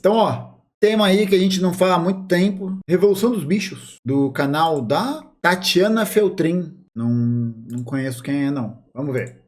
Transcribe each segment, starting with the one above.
Então, ó, tema aí que a gente não fala há muito tempo, Revolução dos Bichos, do canal da Tatiana Feltrin. Não conheço quem é, não. Vamos ver.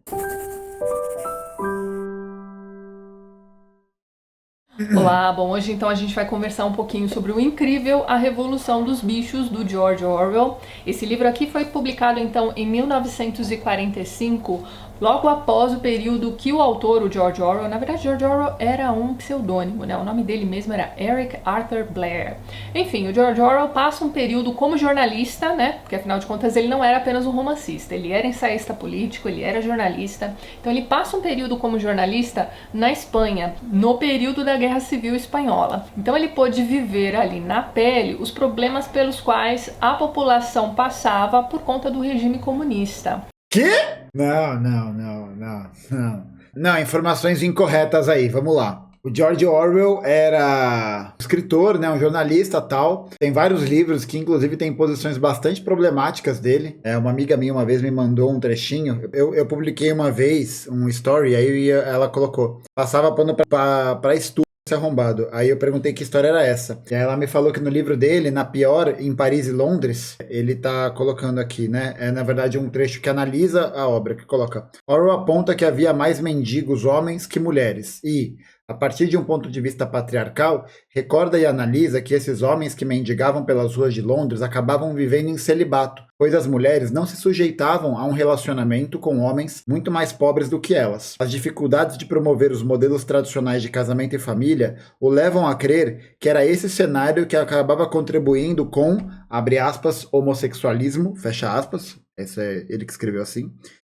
Olá, bom, hoje então a gente vai conversar um pouquinho sobre o incrível A Revolução dos Bichos, do George Orwell. Esse livro aqui foi publicado então em 1945, logo após o período que o autor, o George Orwell, na verdade George Orwell era um pseudônimo, né? O nome dele mesmo era Eric Arthur Blair. Enfim, o George Orwell passa um período como jornalista, né? Porque afinal de contas ele não era apenas um romancista, ele era ensaísta político, ele era jornalista. Então ele passa um período como jornalista na Espanha, no período da Guerra Civil Espanhola. Então ele pôde viver ali na pele os problemas pelos quais a população passava por conta do regime comunista. Quê? Não, informações incorretas aí, vamos lá. O George Orwell era um escritor, né, um jornalista tal. Tem vários livros que inclusive tem posições bastante problemáticas dele. Uma amiga minha uma vez me mandou um trechinho. Eu publiquei uma vez um story, aí ela colocou. Passava pano pra estudo. Arrombado. Aí eu perguntei que história era essa. E aí ela me falou que no livro dele, Na Pior, em Paris e Londres, ele tá colocando aqui, né? É na verdade um trecho que analisa a obra, que coloca: Orwell aponta que havia mais mendigos homens que mulheres e, a partir de um ponto de vista patriarcal, recorda e analisa que esses homens que mendigavam pelas ruas de Londres acabavam vivendo em celibato, pois as mulheres não se sujeitavam a um relacionamento com homens muito mais pobres do que elas. As dificuldades de promover os modelos tradicionais de casamento e família o levam a crer que era esse cenário que acabava contribuindo com, abre aspas, homossexualismo, fecha aspas, esse é ele que escreveu assim,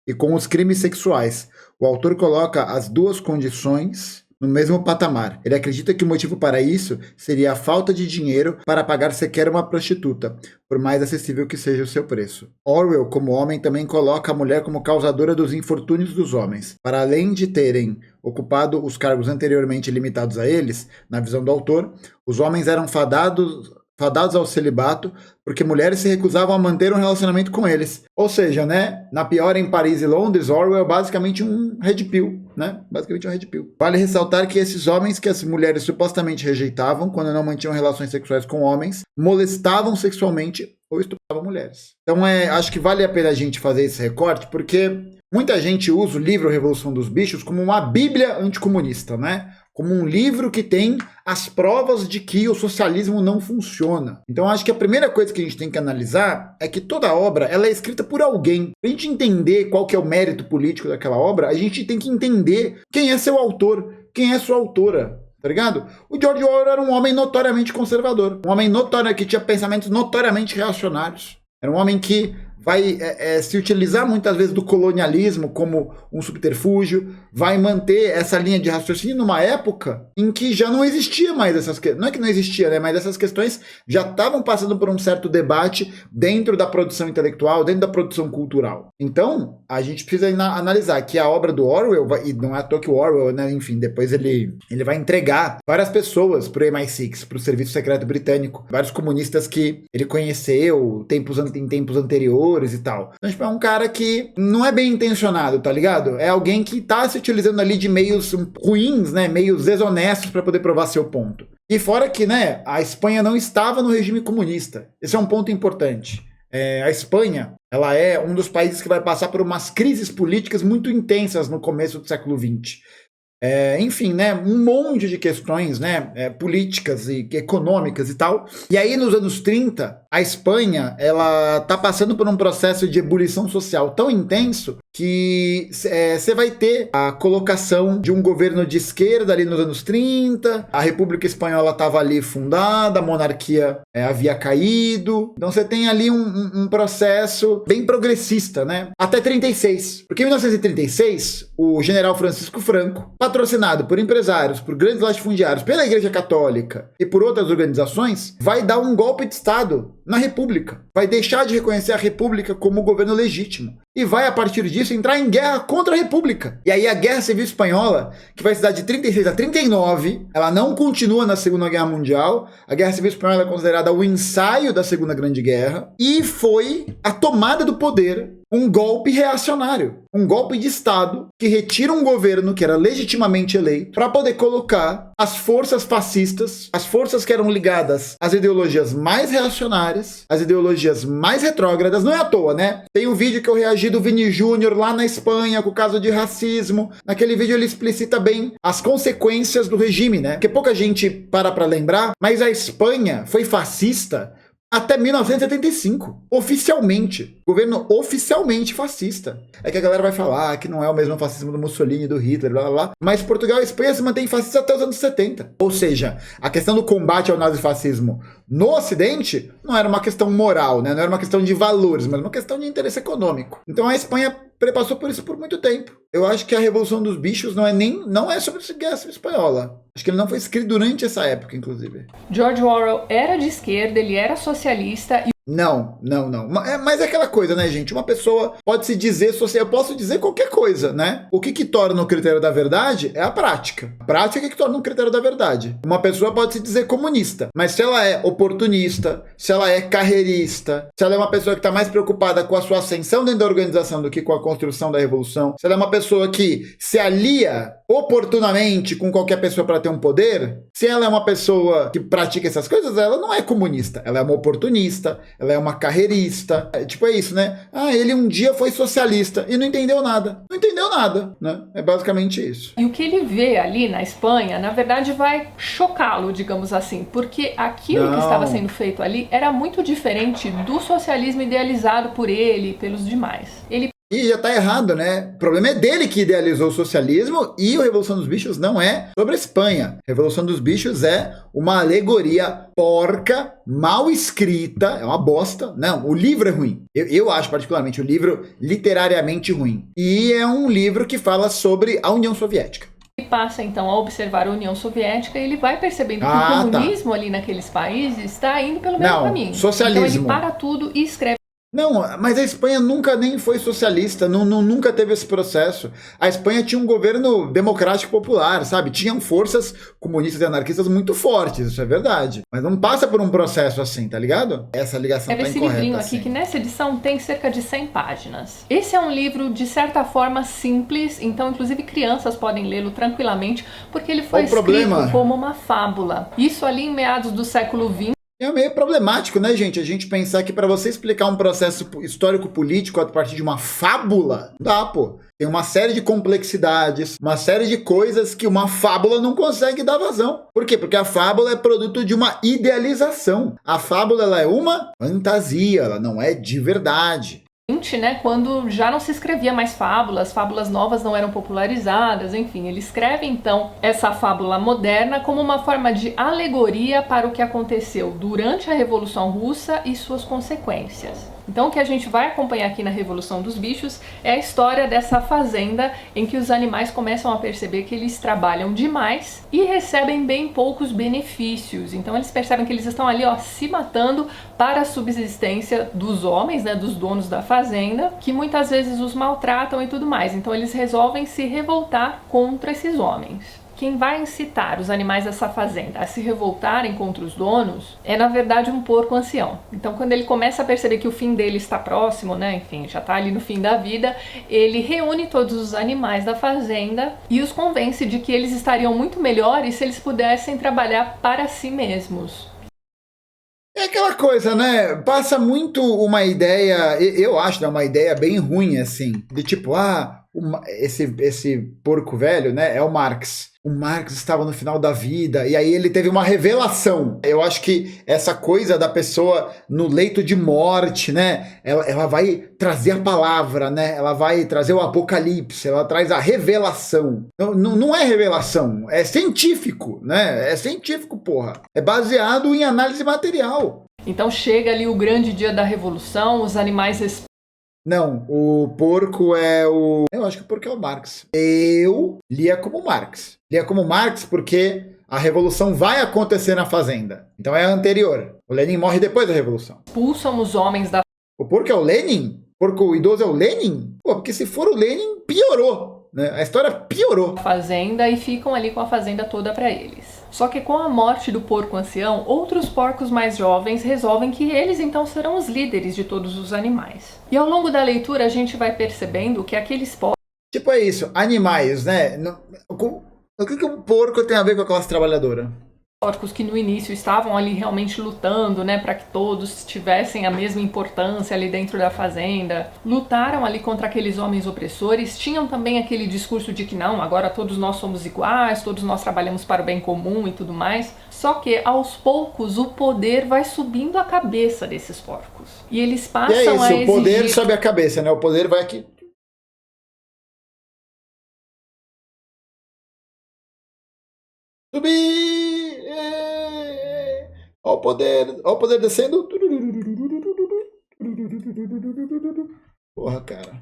e com os crimes sexuais. O autor coloca as duas condições no mesmo patamar. Ele acredita que o motivo para isso seria a falta de dinheiro para pagar sequer uma prostituta, por mais acessível que seja o seu preço. Orwell, como homem, também coloca a mulher como causadora dos infortúnios dos homens. Para além de terem ocupado os cargos anteriormente limitados a eles, na visão do autor, os homens eram fadados ao celibato, porque mulheres se recusavam a manter um relacionamento com eles. Ou seja, né, Na Pior, em Paris e Londres, Orwell é basicamente um red pill, né? Basicamente um red pill. Vale ressaltar que esses homens que as mulheres supostamente rejeitavam quando não mantinham relações sexuais com homens, molestavam sexualmente ou estupravam mulheres. Então acho que vale a pena a gente fazer esse recorte, porque muita gente usa o livro Revolução dos Bichos como uma bíblia anticomunista, né? Como um livro que tem as provas de que o socialismo não funciona. Então acho que a primeira coisa que a gente tem que analisar é que toda obra ela é escrita por alguém. Para a gente entender qual que é o mérito político daquela obra, a gente tem que entender quem é seu autor, quem é sua autora. Tá ligado? O George Orwell era um homem notoriamente conservador, um homem que tinha pensamentos notoriamente reacionários. Era um homem que vai se utilizar muitas vezes do colonialismo como um subterfúgio, vai manter essa linha de raciocínio numa época em que já não existia mais essas questões. Não é que não existia, né? Mas essas questões já estavam passando por um certo debate dentro da produção intelectual, dentro da produção cultural. Então, a gente precisa analisar que a obra do Orwell, e não é à toa que o Orwell, né? Enfim, depois ele vai entregar várias pessoas pro MI6, pro Serviço Secreto Britânico, vários comunistas que ele conheceu em tempos anteriores e tal. Então, tipo, é um cara que não é bem intencionado, tá ligado? É alguém que tá se utilizando ali de meios ruins, né? Meios desonestos para poder provar seu ponto. E fora que, né, a Espanha não estava no regime comunista. Esse é um ponto importante. A Espanha, ela é um dos países que vai passar por umas crises políticas muito intensas no começo do século XX. Enfim, né, um monte de questões, né, políticas e econômicas e tal. E aí, nos anos 30, a Espanha, ela tá passando por um processo de ebulição social tão intenso que você vai ter a colocação de um governo de esquerda ali nos anos 30, a República Espanhola estava ali fundada, a monarquia havia caído. Então você tem ali um processo bem progressista, né? Até 36. Porque em 1936, o general Francisco Franco, patrocinado por empresários, por grandes latifundiários, pela Igreja Católica e por outras organizações, vai dar um golpe de Estado na República. Vai deixar de reconhecer a República como governo legítimo. E vai, a partir disso, entrar em guerra contra a República. E aí a Guerra Civil Espanhola, que vai se dar de 36 a 39, ela não continua na Segunda Guerra Mundial. A Guerra Civil Espanhola é considerada o ensaio da Segunda Grande Guerra. E foi a tomada do poder um golpe reacionário, um golpe de Estado que retira um governo que era legitimamente eleito para poder colocar as forças fascistas, as forças que eram ligadas às ideologias mais reacionárias, às ideologias mais retrógradas. Não é à toa, né? Tem um vídeo que eu reagi do Vini Júnior lá na Espanha com o caso de racismo. Naquele vídeo ele explicita bem as consequências do regime, né? Porque pouca gente para lembrar, mas a Espanha foi fascista até 1975, oficialmente. Governo oficialmente fascista. É que a galera vai falar que não é o mesmo fascismo do Mussolini, do Hitler, blá blá blá. Mas Portugal e Espanha se mantêm fascistas até os anos 70. Ou seja, a questão do combate ao nazifascismo no Ocidente não era uma questão moral, né? Não era uma questão de valores, mas uma questão de interesse econômico. Então a Espanha passou por isso por muito tempo. Eu acho que a Revolução dos Bichos não é sobre a Guerra Civil Espanhola. Acho que ele não foi escrito durante essa época, inclusive. George Orwell era de esquerda, ele era socialista e Não. Mas é aquela coisa, né, gente? Uma pessoa pode se dizer social, eu posso dizer qualquer coisa, né? O que torna o critério da verdade é a prática. A prática é que torna um critério da verdade. Uma pessoa pode se dizer comunista, mas se ela é oportunista, se ela é carreirista, se ela é uma pessoa que está mais preocupada com a sua ascensão dentro da organização do que com a construção da revolução, se ela é uma pessoa que se alia oportunamente com qualquer pessoa para ter um poder, se ela é uma pessoa que pratica essas coisas, ela não é comunista, ela é uma oportunista, ela é uma carreirista. É isso, né? Ele um dia foi socialista e não entendeu nada. Não entendeu nada, né? É basicamente isso. E o que ele vê ali na Espanha, na verdade, vai chocá-lo, digamos assim, porque aquilo que estava sendo feito ali era muito diferente do socialismo idealizado por ele e pelos demais. E já tá errado, né? O problema é dele que idealizou o socialismo e a Revolução dos Bichos não é sobre a Espanha. A Revolução dos Bichos é uma alegoria porca, mal escrita, é uma bosta. Não, o livro é ruim. Eu acho particularmente o livro literariamente ruim. E é um livro que fala sobre a União Soviética. Ele passa então a observar a União Soviética e ele vai percebendo que o comunismo ali naqueles países está indo pelo mesmo caminho. Socialismo. Então ele para tudo e escreve. Não, mas a Espanha nunca nem foi socialista, nunca teve esse processo. A Espanha tinha um governo democrático popular, sabe? Tinham forças comunistas e anarquistas muito fortes, isso é verdade. Mas não passa por um processo assim, tá ligado? Essa ligação tá incorreta. Esse livrinho assim. aqui, que nessa edição tem cerca de 100 páginas. Esse é um livro, de certa forma, simples, então inclusive crianças podem lê-lo tranquilamente, porque ele foi escrito como uma fábula. Isso ali em meados do século XX. É meio problemático, né, gente? A gente pensar que para você explicar um processo histórico-político a partir de uma fábula, não dá, pô. Tem uma série de complexidades, uma série de coisas que uma fábula não consegue dar vazão. Por quê? Porque a fábula é produto de uma idealização. A fábula, ela é uma fantasia, ela não é de verdade. Né, quando já não se escrevia mais fábulas novas não eram popularizadas, enfim, ele escreve então essa fábula moderna como uma forma de alegoria para o que aconteceu durante a Revolução Russa e suas consequências. Então o que a gente vai acompanhar aqui na Revolução dos Bichos é a história dessa fazenda em que os animais começam a perceber que eles trabalham demais e recebem bem poucos benefícios. Então eles percebem que eles estão ali, se matando para a subsistência dos homens, né, dos donos da fazenda, que muitas vezes os maltratam e tudo mais. Então eles resolvem se revoltar contra esses homens. Quem vai incitar os animais dessa fazenda a se revoltarem contra os donos é, na verdade, um porco ancião. Então, quando ele começa a perceber que o fim dele está próximo, né, enfim, já está ali no fim da vida, ele reúne todos os animais da fazenda e os convence de que eles estariam muito melhores se eles pudessem trabalhar para si mesmos. É aquela coisa, né? Passa muito uma ideia, eu acho, né, uma ideia bem ruim, assim, de tipo, esse porco velho, né, é o Marx. O Marx estava no final da vida e aí ele teve uma revelação. Eu acho que essa coisa da pessoa no leito de morte, né, ela vai trazer a palavra, né, ela vai trazer o apocalipse, ela traz a revelação. Não é revelação, é científico, né, é científico, porra. É baseado em análise material. Então chega ali o grande dia da revolução, os animais... Não, o porco é o... Eu acho que o porco é o Marx. Eu lia como Marx. Lia como Marx porque a revolução vai acontecer na fazenda. Então é a anterior. O Lenin morre depois da revolução. Expulsam os homens da... O porco é o Lenin? O porco idoso é o Lenin? Pô, porque se for o Lenin, piorou, né? A história piorou. Fazenda e ficam ali com a fazenda toda para eles. Só que com a morte do porco ancião, outros porcos mais jovens resolvem que eles então serão os líderes de todos os animais. E ao longo da leitura a gente vai percebendo que aqueles porcos... Tipo, é isso, animais, né? O que um porco tem a ver com a classe trabalhadora? Porcos que no início estavam ali realmente lutando, né, para que todos tivessem a mesma importância ali dentro da fazenda, lutaram ali contra aqueles homens opressores, tinham também aquele discurso de que não, agora todos nós somos iguais, todos nós trabalhamos para o bem comum e tudo mais. Só que aos poucos o poder vai subindo a cabeça desses porcos. E eles passam a exigir... o poder sobe a cabeça, né? O poder vai aqui. Subir! Ó o poder descendo. Porra, cara.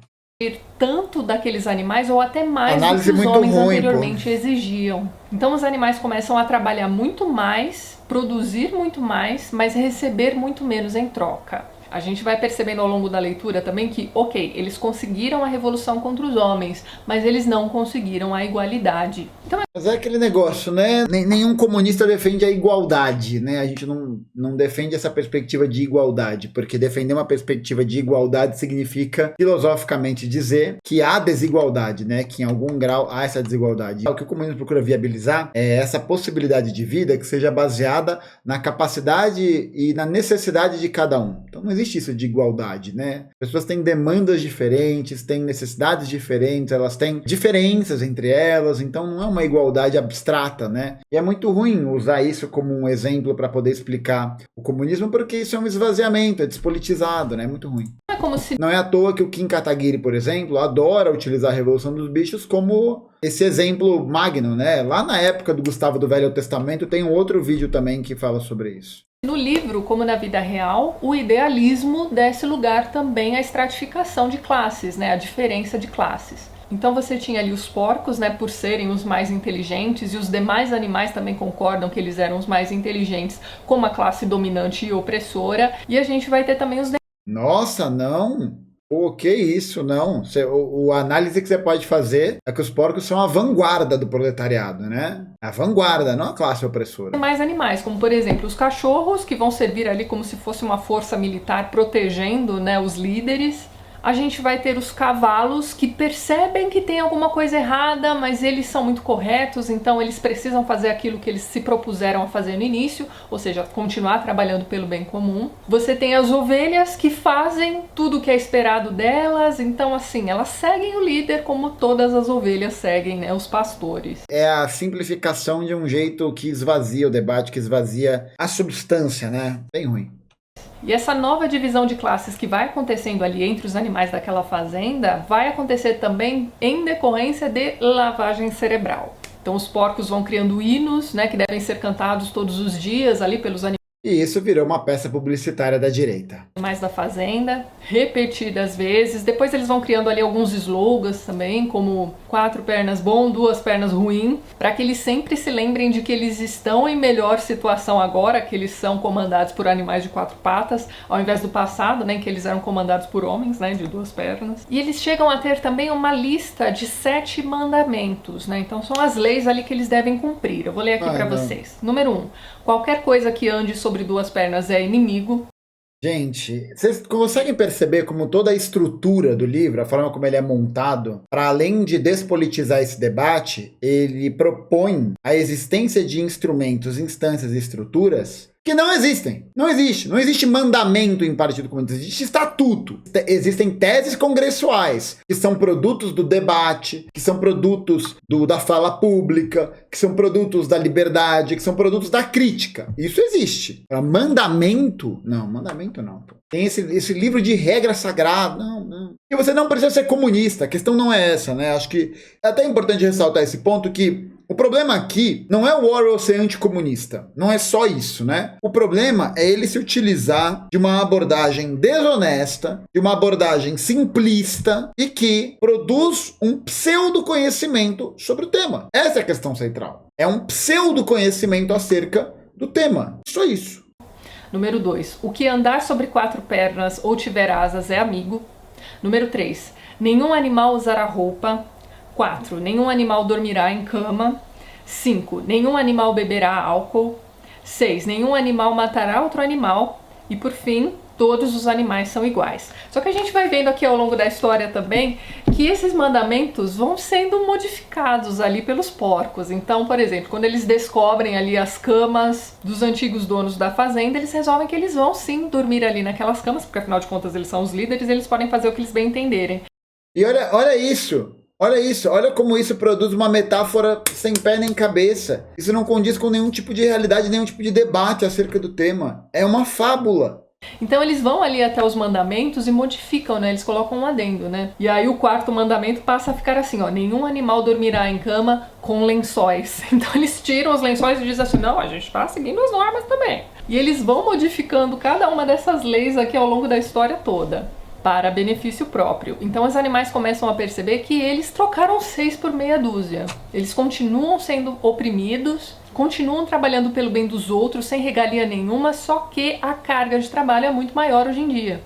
Tanto daqueles animais ou até mais Análise do que os muito homens ruim, anteriormente exigiam. Então os animais começam a trabalhar muito mais, produzir muito mais, mas receber muito menos em troca. A gente vai percebendo ao longo da leitura também que, ok, eles conseguiram a revolução contra os homens, mas eles não conseguiram a igualdade. Então, mas é aquele negócio, né? Nenhum comunista defende a igualdade, né? A gente não defende essa perspectiva de igualdade, porque defender uma perspectiva de igualdade significa, filosoficamente, dizer que há desigualdade, né? Que em algum grau há essa desigualdade. O que o comunismo procura viabilizar é essa possibilidade de vida que seja baseada na capacidade e na necessidade de cada um. Então não existe isso de igualdade, né? As pessoas têm demandas diferentes, têm necessidades diferentes, elas têm diferenças entre elas, então não é uma igualdade abstrata, né? E é muito ruim usar isso como um exemplo para poder explicar o comunismo, porque isso é um esvaziamento, é despolitizado, né? É muito ruim. é como se... Não é à toa que o Kim Kataguiri, por exemplo, adora utilizar a Revolução dos Bichos como esse exemplo magno, né? Lá na época do Gustavo do Velho Testamento tem um outro vídeo também que fala sobre isso. No livro, como na vida real, o idealismo desse lugar também à estratificação de classes, né? A diferença de classes. Então você tinha ali os porcos, né, por serem os mais inteligentes, e os demais animais também concordam que eles eram os mais inteligentes, como a classe dominante e opressora. E a gente vai ter também os... Nossa, não! Pô, que isso, não. A análise que você pode fazer é que os porcos são a vanguarda do proletariado, né? A vanguarda, não a classe opressora. Mais animais, como por exemplo os cachorros, que vão servir ali como se fosse uma força militar protegendo, né, os líderes. A gente vai ter os cavalos, que percebem que tem alguma coisa errada, mas eles são muito corretos, então eles precisam fazer aquilo que eles se propuseram a fazer no início, ou seja, continuar trabalhando pelo bem comum. Você tem as ovelhas, que fazem tudo o que é esperado delas, então assim, elas seguem o líder como todas as ovelhas seguem, né, os pastores. É a simplificação de um jeito que esvazia o debate, que esvazia a substância, né? Bem ruim. E essa nova divisão de classes que vai acontecendo ali entre os animais daquela fazenda vai acontecer também em decorrência de lavagem cerebral. Então os porcos vão criando hinos, né, que devem ser cantados todos os dias ali pelos animais. E isso virou uma peça publicitária da direita. Mais da fazenda, repetidas vezes. Depois eles vão criando ali alguns slogans também, como 4 pernas bom, 2 pernas ruim, para que eles sempre se lembrem de que eles estão em melhor situação agora, que eles são comandados por animais de 4 patas, ao invés do passado, né, em que eles eram comandados por homens, né, de 2 pernas. E eles chegam a ter também uma lista de 7 mandamentos, né? Então são as leis ali que eles devem cumprir. Eu vou ler aqui para vocês. Número 1. Qualquer coisa que ande sobre 2 pernas é inimigo. Gente, vocês conseguem perceber como toda a estrutura do livro, a forma como ele é montado, para além de despolitizar esse debate, ele propõe a existência de instrumentos, instâncias e estruturas que não existem. Não existe mandamento em partido comunista, existe estatuto. Existem teses congressuais, que são produtos do debate, que são produtos da fala pública, que são produtos da liberdade, que são produtos da crítica. Isso existe. Mandamento? Não, mandamento não. Tem esse livro de regra sagrada. Não. E você não precisa ser comunista, a questão não é essa, né? Acho que é até importante ressaltar esse ponto que o problema aqui não é o Orwell ser anticomunista, não é só isso, né? O problema é ele se utilizar de uma abordagem desonesta, de uma abordagem simplista e que produz um pseudo-conhecimento sobre o tema. Essa é a questão central. É um pseudo-conhecimento acerca do tema. Só isso. Número 2. O que andar sobre 4 pernas ou tiver asas é amigo. Número 3. Nenhum animal usará roupa. 4. Nenhum animal dormirá em cama. 5. Nenhum animal beberá álcool. 6. Nenhum animal matará outro animal. E por fim, todos os animais são iguais. Só que a gente vai vendo aqui ao longo da história também que esses mandamentos vão sendo modificados ali pelos porcos. Então, por exemplo, quando eles descobrem ali as camas dos antigos donos da fazenda, eles resolvem que eles vão sim dormir ali naquelas camas, porque afinal de contas eles são os líderes, eles podem fazer o que eles bem entenderem. E olha isso. Olha isso, olha como isso produz uma metáfora sem pé nem cabeça. Isso não condiz com nenhum tipo de realidade, nenhum tipo de debate acerca do tema. É uma fábula. Então eles vão ali até os mandamentos e modificam, né? Eles colocam um adendo, né? E aí o quarto mandamento passa a ficar assim, ó: nenhum animal dormirá em cama com lençóis. Então eles tiram os lençóis e dizem assim, não, a gente tá seguindo as normas também. E eles vão modificando cada uma dessas leis aqui ao longo da história toda, para benefício próprio. Então os animais começam a perceber que eles trocaram 6 por meia dúzia. Eles continuam sendo oprimidos, continuam trabalhando pelo bem dos outros sem regalia nenhuma, só que a carga de trabalho é muito maior hoje em dia.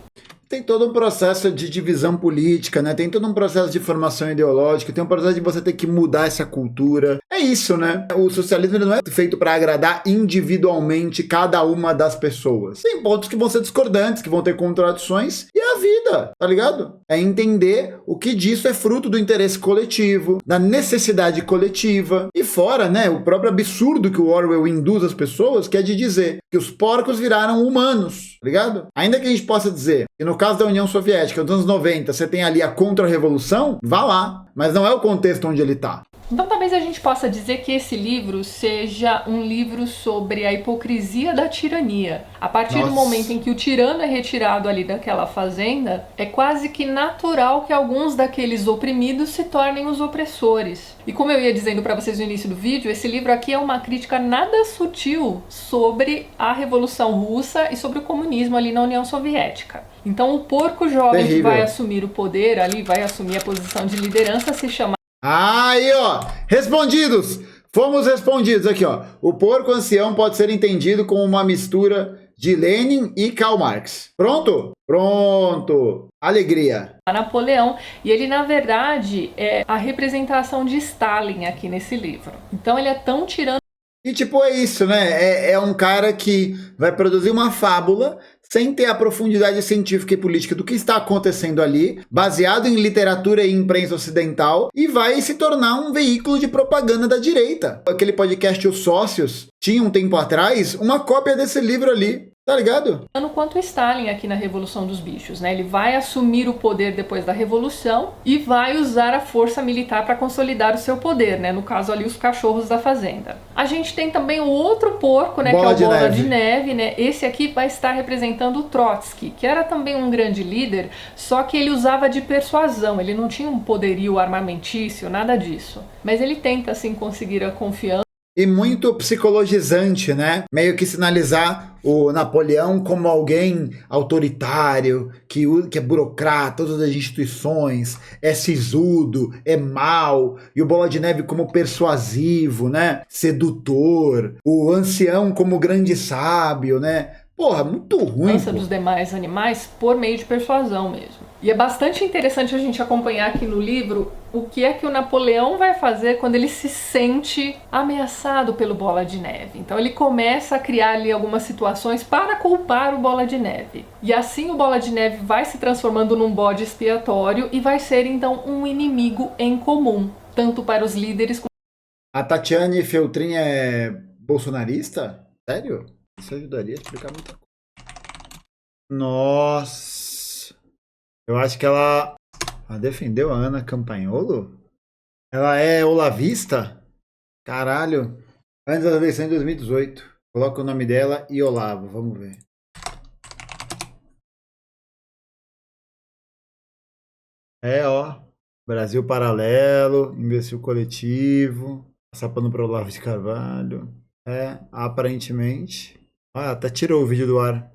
Tem todo um processo de divisão política, né? Tem todo um processo de formação ideológica, tem um processo de você ter que mudar essa cultura. É isso, né? O socialismo ele não é feito para agradar individualmente cada uma das pessoas. Tem pontos que vão ser discordantes, que vão ter contradições, e é a vida, tá ligado? É entender o que disso é fruto do interesse coletivo, da necessidade coletiva, e fora, né, o próprio absurdo que o Orwell induz as pessoas, que é de dizer que os porcos viraram humanos, tá ligado? Ainda que a gente possa dizer que no caso da União Soviética, nos anos 90, você tem ali a contra-revolução, vá lá, mas não é o contexto onde ele tá. Então talvez a gente possa dizer que esse livro seja um livro sobre a hipocrisia da tirania. A partir do momento em que o tirano é retirado ali daquela fazenda, é quase que natural que alguns daqueles oprimidos se tornem os opressores. E como eu ia dizendo para vocês no início do vídeo, esse livro aqui é uma crítica nada sutil sobre a Revolução Russa e sobre o comunismo ali na União Soviética. Então o porco jovem que vai assumir o poder ali, vai assumir a posição de liderança, se chama... Aí, ó, respondidos! Fomos respondidos aqui, ó. O porco ancião pode ser entendido como uma mistura de Lenin e Karl Marx. Pronto? Pronto! Alegria! Napoleão, e ele na verdade é a representação de Stalin aqui nesse livro. Então ele é tão tirano. E tipo, é isso, né? É um cara que vai produzir uma fábula sem ter a profundidade científica e política do que está acontecendo ali, baseado em literatura e imprensa ocidental, e vai se tornar um veículo de propaganda da direita. Aquele podcast Os Sócios tinha um tempo atrás uma cópia desse livro ali. Tá ligado? Quanto Stalin aqui na Revolução dos Bichos, né? Ele vai assumir o poder depois da Revolução e vai usar a força militar para consolidar o seu poder, né? No caso ali, os cachorros da fazenda. A gente tem também o outro porco, né? Que é o Bola de Neve, né? Esse aqui vai estar representando o Trotsky, que era também um grande líder, só que ele usava de persuasão, ele não tinha um poderio armamentício, nada disso. Mas ele tenta, assim, conseguir a confiança. E muito psicologizante, né? Meio que sinalizar o Napoleão como alguém autoritário, que é burocrata, todas as instituições, é sisudo, é mau, e o Bola de Neve como persuasivo, né? Sedutor, o ancião como grande sábio, né? Porra, muito ruim. Dos demais animais por meio de persuasão mesmo. E é bastante interessante a gente acompanhar aqui no livro o que é que o Napoleão vai fazer quando ele se sente ameaçado pelo Bola de Neve. Então ele começa a criar ali algumas situações para culpar o Bola de Neve. E assim o Bola de Neve vai se transformando num bode expiatório e vai ser então um inimigo em comum, tanto para os líderes como... A Tatiane Feltrin é bolsonarista? Sério? Isso ajudaria a explicar muita coisa. Nossa! Eu acho que ela defendeu a Ana Campagnolo? Ela é olavista? Caralho! Antes da eleição em 2018. Coloca o nome dela e Olavo. Vamos ver. Ó. Brasil Paralelo, Imbecil Coletivo. Passar pano para Olavo de Carvalho. Aparentemente. Até tirou o vídeo do ar.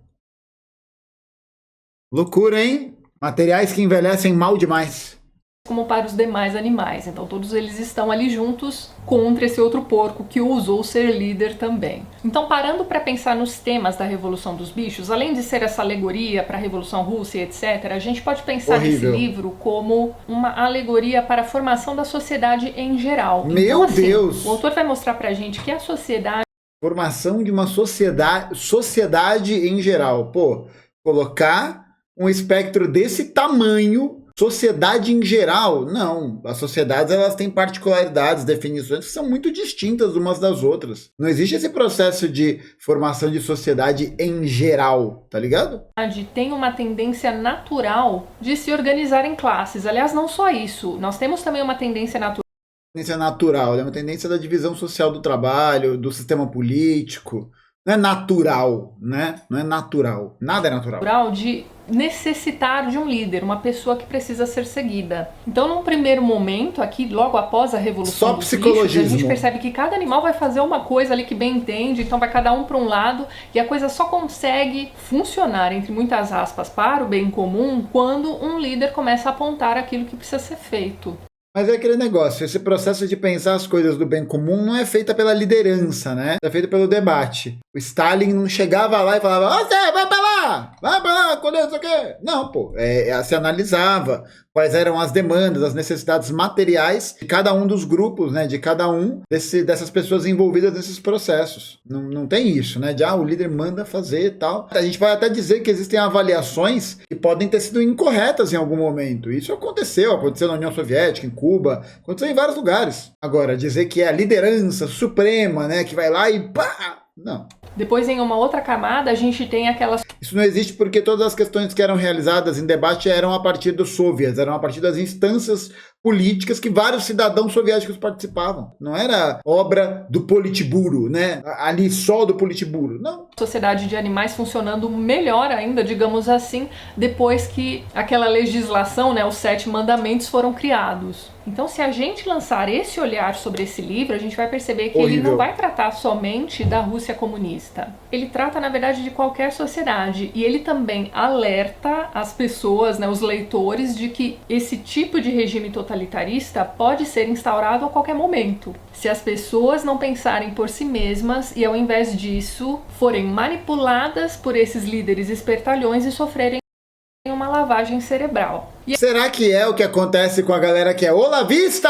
Loucura, hein? Materiais que envelhecem mal demais. como para os demais animais. Então todos eles estão ali juntos contra esse outro porco que ousou ser líder também. Então, parando para pensar nos temas da Revolução dos Bichos, além de ser essa alegoria para a Revolução Russa e etc., a gente pode pensar nesse livro como uma alegoria para a formação da sociedade em geral. Meu então, assim, Deus! O autor vai mostrar pra gente que a sociedade... Formação de uma sociedade em geral. Pô, colocar um espectro desse tamanho... Sociedade em geral, não. As sociedades, elas têm particularidades, definições que são muito distintas umas das outras. Não existe esse processo de formação de sociedade em geral, tá ligado? Tem uma tendência natural de se organizar em classes. Aliás, não só isso. Nós temos também uma tendência natural. Tendência natural, é uma tendência da divisão social do trabalho, do sistema político. Não é natural, né? Não é natural. Nada é natural. Natural de necessitar de um líder, uma pessoa que precisa ser seguida. Então, num primeiro momento, aqui, logo após a Revolução dos Bichos, a gente percebe que cada animal vai fazer uma coisa ali que bem entende, então vai cada um para um lado, e a coisa só consegue funcionar, entre muitas aspas, para o bem comum, quando um líder começa a apontar aquilo que precisa ser feito. Mas é aquele negócio, esse processo de pensar as coisas do bem comum não é feita pela liderança, né? É feito pelo debate. O Stalin não chegava lá e falava, você vai pra lá, colher isso aqui. Não, pô, se analisava quais eram as demandas, as necessidades materiais de cada um dos grupos, né? De cada um dessas pessoas envolvidas nesses processos. Não tem isso, né? De, o líder manda fazer e tal. A gente vai até dizer que existem avaliações que podem ter sido incorretas em algum momento. Isso aconteceu na União Soviética, em Cuba, aconteceu em vários lugares. Agora, dizer que é a liderança suprema, né? Que vai lá e pá! Não. Depois, em uma outra camada, a gente tem aquelas... Isso não existe porque todas as questões que eram realizadas em debate eram a partir dos soviets, eram a partir das instâncias políticas que vários cidadãos soviéticos participavam. Não era obra do Politburo, né? Ali só do Politburo, não. Sociedade de animais funcionando melhor ainda, digamos assim, depois que aquela legislação, né, os 7 mandamentos foram criados. Então, se a gente lançar esse olhar sobre esse livro, a gente vai perceber que ele não vai tratar somente da Rússia comunista. Ele trata, na verdade, de qualquer sociedade. E ele também alerta as pessoas, né, os leitores, de que esse tipo de regime totalitarista pode ser instaurado a qualquer momento. Se as pessoas não pensarem por si mesmas e, ao invés disso, forem manipuladas por esses líderes espertalhões e sofrerem uma lavagem cerebral. Será que é o que acontece com a galera que é olavista?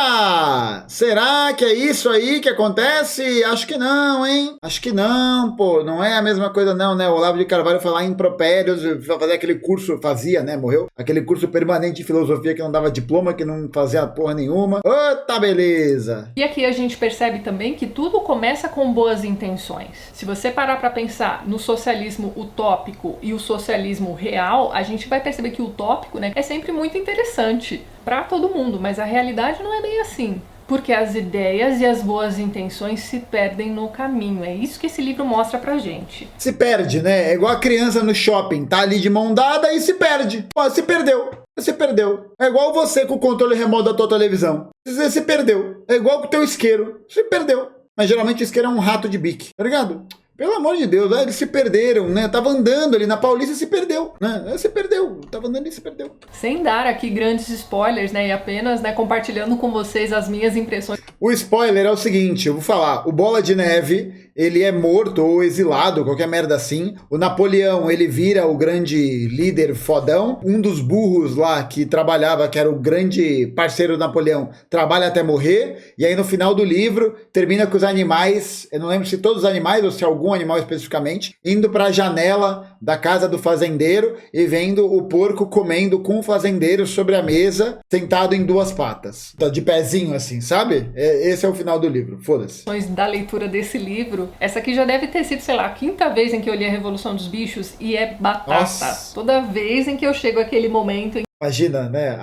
Será que é isso aí que acontece? Acho que não, hein? Acho que não, pô. Não é a mesma coisa não, né? O Olavo de Carvalho foi lá em Impropérios, fazer aquele curso, fazia, né? Morreu. Aquele curso permanente de filosofia que não dava diploma, que não fazia porra nenhuma. Tá beleza. E aqui a gente percebe também que tudo começa com boas intenções. Se você parar pra pensar no socialismo utópico e o socialismo real, a gente vai perceber que o utópico, né, é sempre muito interessante para todo mundo, mas a realidade não é bem assim, porque as ideias e as boas intenções se perdem no caminho. É isso que esse livro mostra pra gente. Se perde, né? É igual a criança no shopping, tá ali de mão dada e se perde. Pô, se perdeu. Você perdeu. É igual você com o controle remoto da tua televisão. Você se perdeu. É igual com o teu isqueiro. Você perdeu. Mas geralmente o isqueiro é um rato de bique, tá ligado? Pelo amor de Deus, eles se perderam, né? Tava andando ali na Paulista e se perdeu, né? Se perdeu, tava andando e se perdeu. Sem dar aqui grandes spoilers, né? E apenas, né, compartilhando com vocês as minhas impressões. O spoiler é o seguinte, eu vou falar, o Bola de Neve, ele é morto ou exilado, qualquer merda assim. O Napoleão, ele vira o grande líder fodão. Um dos burros lá que trabalhava, que era o grande parceiro do Napoleão, trabalha até morrer. E aí no final do livro, termina com os animais, eu não lembro se todos os animais ou se algum animal especificamente, indo para a janela da casa do fazendeiro e vendo o porco comendo com o fazendeiro sobre a mesa, sentado em 2 patas. Tá de pezinho assim, sabe? Esse é o final do livro, foda-se. Da leitura desse livro, essa aqui já deve ter sido, sei lá, a 5ª vez em que eu li A Revolução dos Bichos e é batata. Nossa. Toda vez em que eu chego àquele momento em imagina, né?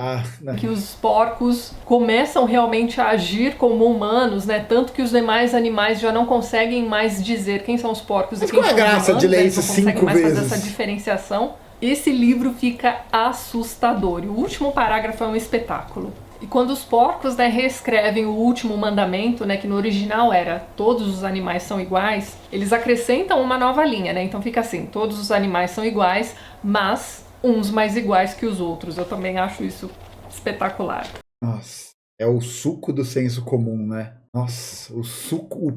Que os porcos começam realmente a agir como humanos, né? Tanto que os demais animais já não conseguem mais dizer quem são os porcos. Mas e quem qual é a graça de ler isso 5 vezes? Não conseguem mais fazer essa diferenciação. Esse livro fica assustador. E o último parágrafo é um espetáculo. E quando os porcos, né, reescrevem o último mandamento, né, que no original era todos os animais são iguais, eles acrescentam uma nova linha, né? Então fica assim, todos os animais são iguais, mas uns mais iguais que os outros. Eu também acho isso espetacular. Nossa, é o suco do senso comum, né? Nossa, o suco,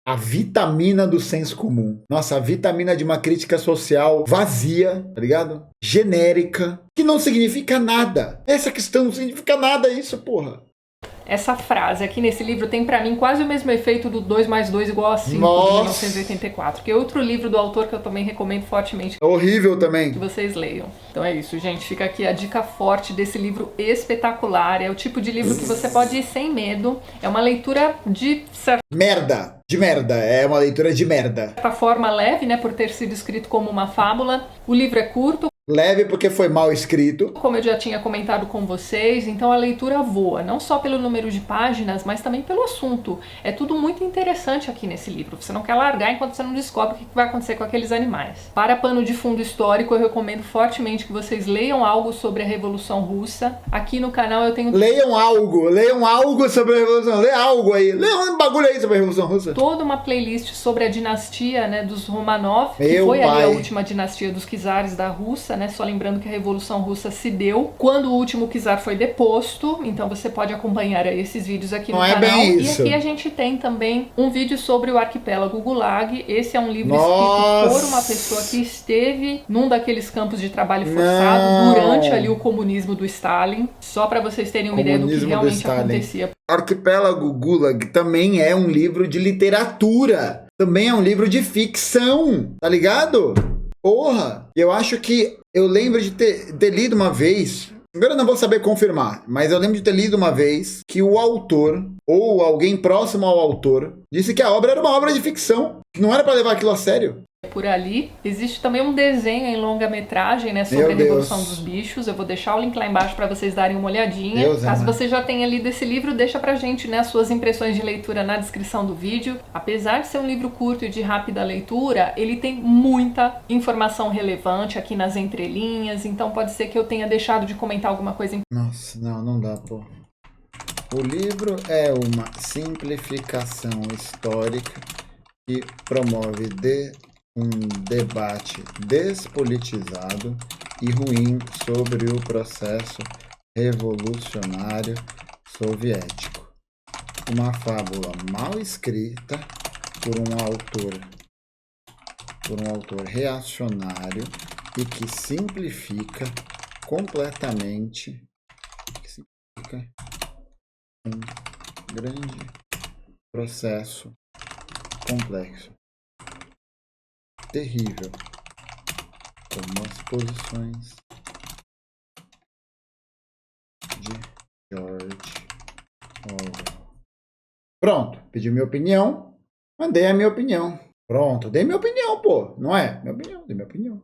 a vitamina do senso comum. Nossa, a vitamina de uma crítica social vazia, tá ligado? Genérica, que não significa nada. Essa questão não significa nada, isso, porra. Essa frase aqui nesse livro tem pra mim quase o mesmo efeito do 2 mais 2 igual a 5 de Nossa. 1984, que é outro livro do autor que eu também recomendo fortemente É horrível também. que vocês leiam. Então é isso, gente. Fica aqui a dica forte desse livro espetacular. É o tipo de livro que você pode ir sem medo. É uma leitura de Merda. De merda. É uma leitura de merda. certa forma leve, né, por ter sido escrito como uma fábula. O livro é curto, Leve porque foi mal escrito. como eu já tinha comentado com vocês, então a leitura voa, não só pelo número de páginas, mas também pelo assunto. É tudo muito interessante aqui nesse livro. Você não quer largar enquanto você não descobre o que vai acontecer com aqueles animais. Para pano de fundo histórico, eu recomendo fortemente que vocês leiam algo sobre a Revolução Russa. Aqui no canal eu tenho Leiam algo sobre a Revolução. Lê algo aí. Lê um bagulho aí sobre a Revolução Russa. toda uma playlist sobre a dinastia, né, dos Romanov, que Meu foi ali pai. a última dinastia dos czares da Rússia, né? Só lembrando que a Revolução Russa se deu quando o último czar foi deposto. Então você pode acompanhar esses vídeos aqui no Não é canal. bem E isso. aqui a gente tem também um vídeo sobre o arquipélago Gulag. Esse é um livro Nossa. escrito por uma pessoa que esteve num daqueles campos de trabalho forçado Não. durante ali o comunismo do Stalin. Só para vocês terem uma ideia do que Comunismo do realmente Stalin. acontecia. Arquipélago Gulag também é um livro de literatura. Também é um livro de ficção. Tá ligado? Porra. Eu acho que eu lembro de ter lido uma vez. Agora eu não vou saber confirmar, mas eu lembro de ter lido uma vez que o autor, ou alguém próximo ao autor, disse que a obra era uma obra de ficção. Que não era pra levar aquilo a sério. Por ali. Existe também um desenho em longa-metragem, né, sobre Meu a Revolução Deus. dos Bichos. Eu vou deixar o link lá embaixo para vocês darem uma olhadinha. Deus, Caso amado. você já tenha lido esse livro, deixa pra gente, né, as suas impressões de leitura na descrição do vídeo. Apesar de ser um livro curto e de rápida leitura, ele tem muita informação relevante aqui nas entrelinhas, então pode ser que eu tenha deixado de comentar alguma coisa Nossa, não dá, pô. O livro é uma simplificação histórica que promove um debate despolitizado e ruim sobre o processo revolucionário soviético. Uma fábula mal escrita por um autor reacionário e que simplifica completamente um grande processo complexo. Terrível, como as posições de George Orwell. Pronto, pedi minha opinião, mandei a minha opinião. Pronto, dei minha opinião, pô, não é? Minha opinião, dei minha opinião.